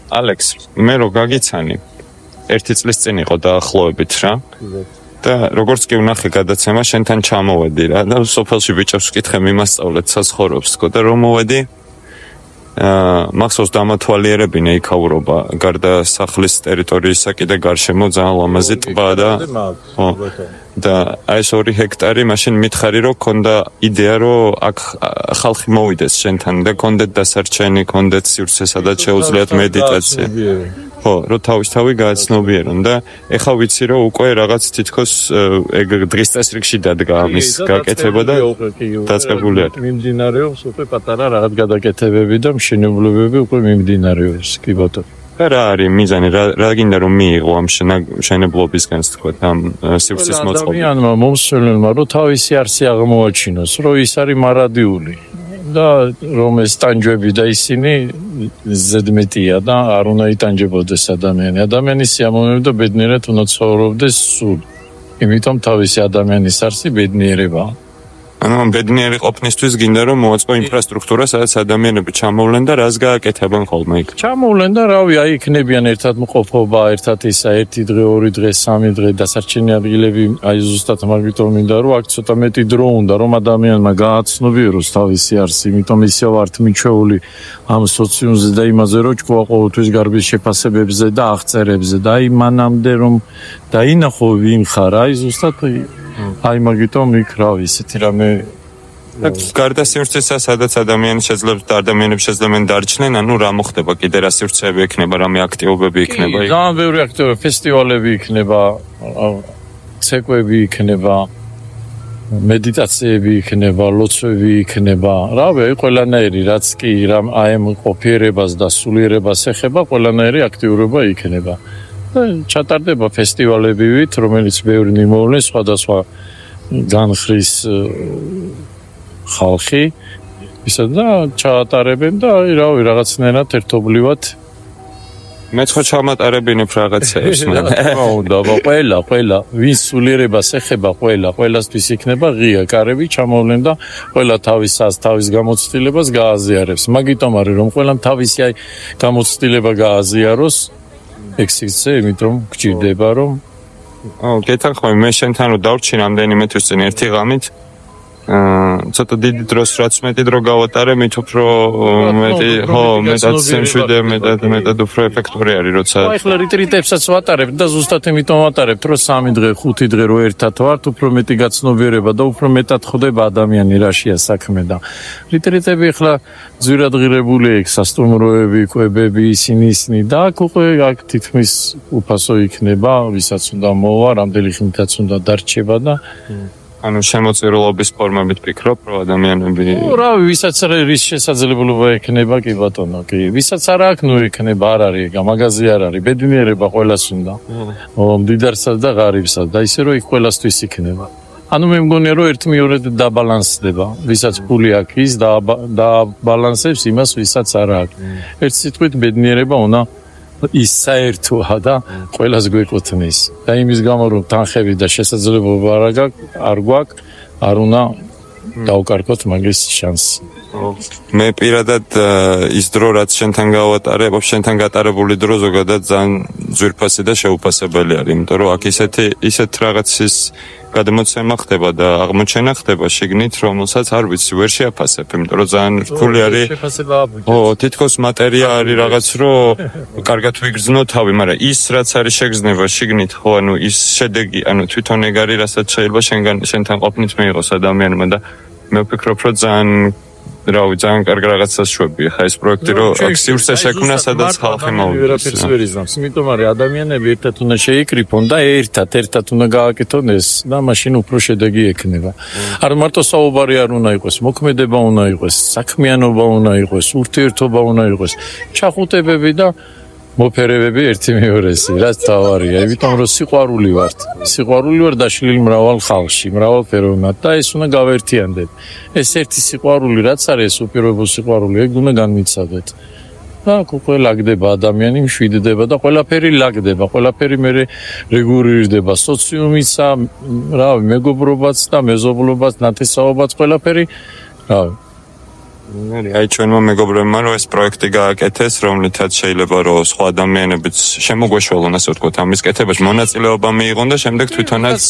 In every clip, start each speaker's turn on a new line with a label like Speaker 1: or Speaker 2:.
Speaker 1: ალექს, მე რო გაგიცანი, 1 წლის წინ იყო დაახლოებით რა. და როგორც კი ვნახე გადაცემა, შენთან ჩამოვედი რა და სოფელში ბიჭებს ვკითხე მიმასწავლეთ საცხოვრობს თქო და რომ მოვედი მახსოვს დამათვალიერებინე იქაურობა გარდა სახლის ტერიტორიისა კიდე გარშემო ძალიან ლამაზი ტბა და აი ეს 2 ჰექტარი მაშინ მითხარი რომ ქონდა იდეა რომ აქ ხალხი მოვიდეს შენთან და ქონდეთ დასარჩენი, ქონდეთ სივრცე სადაც შეუძლიათ მედიტაცია. ხო, რომ თავისთავი გააცნობიერონ და ეხლა ვიცი რომ უკვე რაღაც თითქოს ეგ დღის წესრიგში დადგა ამის გაკეთება და დაწყებული არის.
Speaker 2: მიმდინარეობს უკვე პატარა რაღაც გადაკეთებები და მშენებლობები უკვე მიმდინარეობს, კი ბატონო.
Speaker 1: რა არის მიზანი, რა გინდა რომ მიიღო ამ მშენებლობისგან თქვა ამ სივრცის მოწყობა?
Speaker 2: ადამიანმა მომსვლელმა რომ თავისი არსი აღმოაჩინოს, რომ ის არის მარადიული. და რომ ეს ტანჯვები და ისინი ზედმეტია და არ უნდა იტანჯებოდეს ადამიანი. ადამიანის სიამოვნებდა ბედნიერად უნდა ცხოვრობდეს სულ. იმიტომ თავისი ადამიანის არსი ბედნიერებაა.
Speaker 1: ანუ ბედნიერი ყოფნისთვის გინდა რომ მოაწყო ინფრასტრუქტურა, სადაც ადამიანები ჩამოვლენ და რას გააკეთებენ ხოლმე იქ.
Speaker 2: ჩამოვლენ და რავი, აი იქნებიან ერთად მყოფობა, ერთად ისა, 1 დღე, 2 დღე, 3 დღე დასარჩენი ადგილები, აი ზუსტად მაგიტომ მინდა რომ აქ ცოტა მეტი დრო უნდა რომ ადამიანმა გააცნობიეროს თავისი არსი, იმიტომ ისე ვართ მიჩვეული ამ სოციუმზე და იმაზე რომ ჭკუა ყოველთვის გარბის შეფასებებზე და აღწერებზე და აი მანამდე რომ დაინახო ვინ ხარ, აი ზუსტად აი მაგიტომ იქ რავი ისეთი რამე
Speaker 1: გარდა სივრცისა სადაც ადამიანები შეძლებენ დარჩნენ, ანუ რა მოხდება კიდე რა სივრცეები ექნება, რამე აქტივობები იქნება?
Speaker 2: ძალიან ბევრი აქტივობები, ფესტივალები იქნება, ცეკვები იქნება, მედიტაციები იქნება, ლოცვები იქნება, რავი, ყველანაირი რაც კი აი ამ ყოფიერებას და სულიერებას ეხება, ყველანაირი აქტიურობა იქნება. ჩატარდება ფესტივალებივით, რომელიც ბევრი მიმოვლენს სხვადასხვა განხრის ხალხი, ისა და ჩაატარებენ და რავი რაღაცნაირად ერთობლივად
Speaker 1: მე ხო ჩამატარებინებ რაღაცებს მე.
Speaker 2: ყველა ვის სულიერებას ეხება ყველასთვის იქნება ღია კარები ჩამოვლენ და ყველა თავის გამოცდილებას გააზიარებს. მაგიტომ არის რომ ყველამ თავისი აი გამოცდილება გააზიაროს ექსიცე, იმიტომ გჭირდება რომ
Speaker 1: გეთანხმები მე შენთან რომ დავრჩი რამდენიმე თვის წინ ერთი ღამით ცოტა დიდი დროს რაც მეტი დრო გავატარე, მით უფრო მეტი მეტად სიმშვიდე, მეტად უფრო ეფექტური არის, როცა
Speaker 2: ახლა რიტრიტებსაც ვატარებ და ზუსტად იმიტომ ვატარებ, რომ 3 დღე, 5 დღე რო ერთად ვართ, უფრო მეტი გაცნობიერება და უფრო მეტად ხვდება ადამიანი რაშია საქმე და რიტრიტები ახლა ძვირადღირებული იქ სასტუმროები, კვებები, ისინი და აქ თითქმის უფასო იქნება, ვისაც უნდა მოვა, რამდენი ხნითაც უნდა დარჩება და
Speaker 1: ანუ შემოწირულობის ფორმებით ფიქრობ, რომ ადამიანები
Speaker 2: რავი, ვისაც რის შესაძლებლობა ექნება, კი ბატონო, კი. ვისაც არ აქვს, ნუ ექნება, არ არის, მაღაზი არ არის, ბედნიერება ყველას უნდა. მდიდარსაც და ღარიბსაც და ისე რომ იქ ყველასთვის იქნება. ანუ მე მგონია რომ ერთმიორედ დაბალანსდება, ვისაც ფული აქვს, ის დაბალანსებს იმას, ვისაც არ აქვს. ერთ სიტყვით ბედნიერება უნდა ის საერთოა და ყველას გვეკუთვნის. და იმის გამო რომ თანხები და შესაძლებლობა არ გვაქვს, არ უნდა დავკარგოთ მაგის შანსი.
Speaker 1: მე პირადად ის დრო რაც შენთან გავატარებ, შენთან გატარებული დრო ზოგადად ძალიან ძვირფასი და შეუფასებელი არის, იმიტომ რომ აქ ისეთ რაღაცის გადმოცემა ხდება და აღმოჩენა ხდება შიგნით, რომელსაც არ ვიცი, ვერ შეაფასებ, იმიტომ რომ ძალიან რთული არის. თითქოს მატერია არის რაღაც, რომ კარგად ვიგრძნო თავი, მაგრამ ის რაც არის შეგრძნება შიგნით, ხო, ანუ ის შედეგი, ანუ თვითონ ეგ არის, რასაც შეიძლება შენთან ყოფნით მიიღოს ადამიანმა და მე ვფიქრობ, რომ ძალიან კარგი რაღაცას შვებია ხა ეს პროექტი, რომ აქ სივრცე შექმნა, სადაც ხალხი მოვიდეს.
Speaker 2: იმიტომ არის ადამიანები ერთად უნდა შეიკრიფონ და ერთად უნდა გააკეთონ ეს და მაშინ უფრო შედეგი ექნება. არ მარტო საუბარი არ უნდა იყოს, მოქმედება უნდა იყოს, საქმიანობა უნდა იყოს, ურთიერთობა უნდა იყოს, ჩახუტებები და მოფერებები ერთი მეორესი, რაც თავარია. იმიტომ რომ სიყვარული ვარ დაშლილი მრავალ ხალხში, მრავალ ფეროვნად და ეს უნდა გავერთიანდეთ. ეს ერთი სიყვარული რაც არის, ეს უპირობო სიყვარული, ეგ უნდა განვიცადოთ. და უკვე ლაგდება ადამიანი, მშვიდდება და ყველაფერი ლაგდება, ყველაფერი მე რეგულირდება, სოციუმისა, რავი, მეგობრობაც და მეზობლობაც, ნათესაობაც, ყველაფერი, რავი.
Speaker 1: აი ჩვენმა მეგობრებმა რომ ეს პროექტი გააკეთეს, რომლითაც შეიძლება რომ სხვა ადამიანებიც შემოგვეშველონ, ასე ვთქვათ, ამის კეთებაში მონაწილეობა მიიღონ და შემდეგ თვითონაც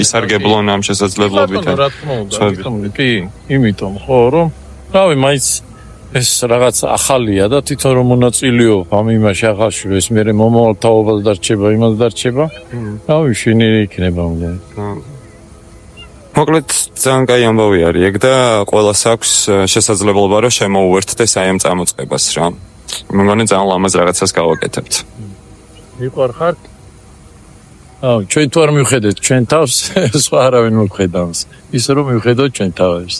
Speaker 1: ისარგებლონ ამ შესაძლებლობებით.
Speaker 2: რა თქმა უნდა, კი, იმიტომ ხო, რომ რავი, მაინც ეს რაღაც ახალია და თვითონ რომ მონაწილეობ ამ იმაში ახალში, ეს მე მომავალ თაობას დარჩება, იმას დარჩება. რავი, შინი იქნება უნდა.
Speaker 1: მოკლედ ძალიან კაი ამბავი არის ეგ და ყველას აქვს შესაძლებლობა რომ შემოუერთდეს აი ამ წამოწყებას რა. მე მგონი ძალიან ლამაზ რაღაცას გავაკეთებთ.
Speaker 2: მიყარ ხარ? ჩვენ თუ არ მივხედეთ ჩვენ თავს, სხვა არავინ მოხედავს. ის რომ მივხედოთ ჩვენ თავს.